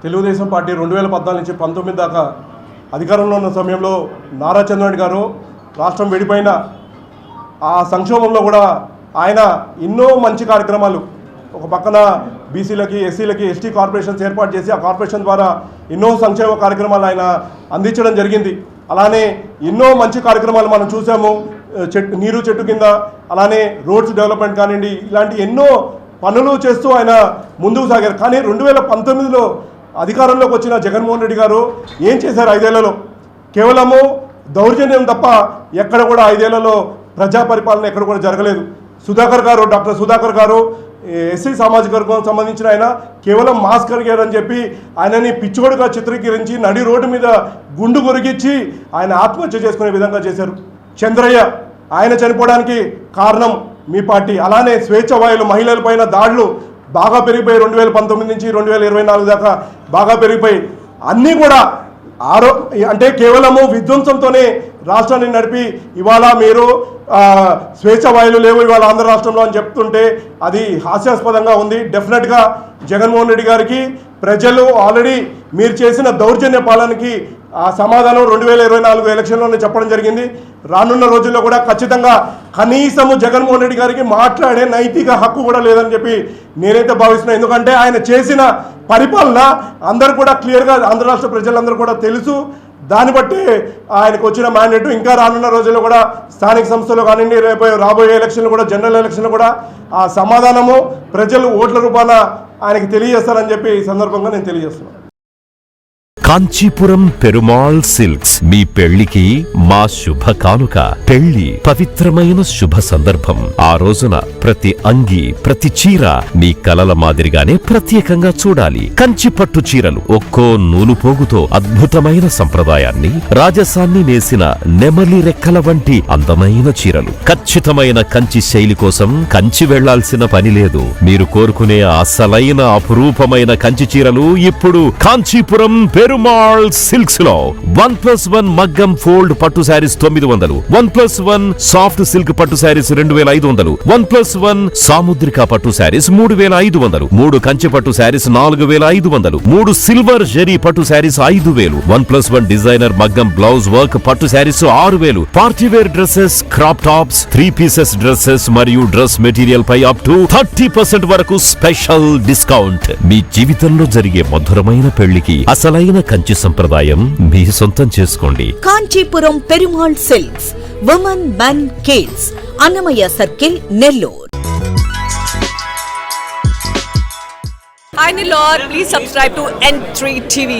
Telugu Desam party 2014 నుంచి 19 దాకా అధికారంలో ఉన్న సమయంలో నారా చంద్రబాబు గారు రాష్ట్రం విడిపోయిన ఆ సంక్షోభంలో కూడా ఆయన ఎన్నో మంచి కార్యక్రమాలు, ఒక పక్కన బీసీలకి ఎస్సీలకి ఎస్టీ కార్పొరేషన్స్ ఏర్పాటు చేసి ఆ కార్పొరేషన్ ద్వారా ఎన్నో సంక్షేమ కార్యక్రమాలు ఆయన అందించడం జరిగింది. అలానే ఎన్నో మంచి కార్యక్రమాలు మనం చూసాము. నీరు చెట్టు కింద, అలానే రోడ్స్ డెవలప్మెంట్ కానివ్వండి, ఇలాంటి ఎన్నో పనులు చేస్తూ ఆయన ముందుకు సాగారు. కానీ 2019లో అధికారంలోకి వచ్చిన జగన్మోహన్ రెడ్డి గారు ఏం చేశారు? 5 ఏళ్లలో కేవలము దౌర్జన్యం తప్ప ఎక్కడ కూడా 5 ఏళ్లలో ప్రజా పరిపాలన ఎక్కడ కూడా జరగలేదు. డాక్టర్ సుధాకర్ గారు ఎస్సీ సామాజిక వర్గం సంబంధించిన ఆయన కేవలం మాస్క్ కరిగారని చెప్పి ఆయనని పిచ్చోడుగా చిత్రీకరించి నడి రోడ్డు మీద గుండు కొరిగించి ఆయన ఆత్మహత్య చేసుకునే విధంగా చేశారు. చంద్రయ్య ఆయన చనిపోవడానికి కారణం మీ పార్టీ. అలానే స్వేచ్ఛ వాయులు, మహిళలపైన దాడులు బాగా పెరిగిపోయి 2019 నుంచి 2024 దాకా బాగా పెరిగిపోయి అన్నీ కూడా అంటే కేవలము విధ్వంసంతోనే రాష్ట్రాన్ని నడిపి ఇవాళ మీరు స్వేచ్ఛ వాయులు లేవు ఇవాళ ఆంధ్ర రాష్ట్రంలో అని చెప్తుంటే అది హాస్యాస్పదంగా ఉంది. డెఫినెట్గా జగన్మోహన్ రెడ్డి గారికి ప్రజలు ఆల్రెడీ మీరు చేసిన దౌర్జన్య పాలనకి ఆ సమాధానం 2024 ఎలక్షన్లోనే చెప్పడం జరిగింది. రానున్న రోజుల్లో కూడా ఖచ్చితంగా కనీసము జగన్మోహన్ రెడ్డి గారికి మాట్లాడే నైతిక హక్కు కూడా లేదని చెప్పి నేనైతే భావిస్తున్నాను. ఎందుకంటే ఆయన చేసిన పరిపాలన అందరూ కూడా క్లియర్గా ఆంధ్ర రాష్ట్ర ప్రజలందరూ కూడా తెలుసు. దాన్ని బట్టి ఆయనకు వచ్చిన మ్యాండేట్ ఇంకా రానున్న రోజుల్లో కూడా స్థానిక సంస్థలు కానివ్వండి, రేపు రాబోయే ఎలక్షన్లు కూడా జనరల్ ఎలక్షన్లు కూడా ఆ సమాధానము ప్రజలు ఓట్ల రూపాన ఆయనకి తెలియజేస్తారని చెప్పి ఈ సందర్భంగా నేను తెలియజేస్తున్నాను. కాంచీపురం పెరుమాళ్ సిల్క్స్ మీ పెళ్లికి మా శుభ కానుక. పెళ్లి పవిత్రమైన శుభ సందర్భం. ఆ రోజున ప్రతి అంగి, ప్రతి చీర మీ కలల మాదిరిగానే ప్రత్యేకంగా చూడాలి. కంచి పట్టు చీరలు ఒక్కో నూలు పోగుతో అద్భుతమైన సంప్రదాయాన్ని, రాజసాన్ని నేసిన నెమలి రెక్కల వంటి అందమైన చీరలు. ఖచ్చితమైన కంచి శైలి కోసం కంచి వెళ్లాల్సిన పని లేదు. మీరు కోరుకునే అసలైన అపురూపమైన కంచి చీరలు ఇప్పుడు కాంచీపురం పెరుమాళ్ సిల్క్స్ లో 1+1 మగ్గం ఫోల్డ్ పట్టు శారీస్ 900, 1+1 సాఫ్ట్ సిల్క్ పట్టు శారీస్ 2500, 1+1 సాముద్రిక పట్టు శారీస్ 3500, 3 కంచి పట్టు శారీస్ 4500, 3 సిల్వర్ జరీ పట్టు శారీస్ 5000, 1+1 డిజైనర్ మగ్గం బ్లౌజ్ వర్క్ పట్టు saris 6000, partywear dresses, crop tops, 3 pieces dresses మరియు డ్రెస్ మెటీరియల్ పై అప్ టు 30% వరకు స్పెషల్ డిస్కౌంట్. మీ జీవితంలో జరిగే మధురమైన పెళ్లికి అసలైన కంచి సంప్రదాయం మీ సొంతం చేసుకోండి. Kanchipuram Perumal silks, women, men, kids, Annamayya circle, Nellore. Hi Nilor, please subscribe to N3 TV.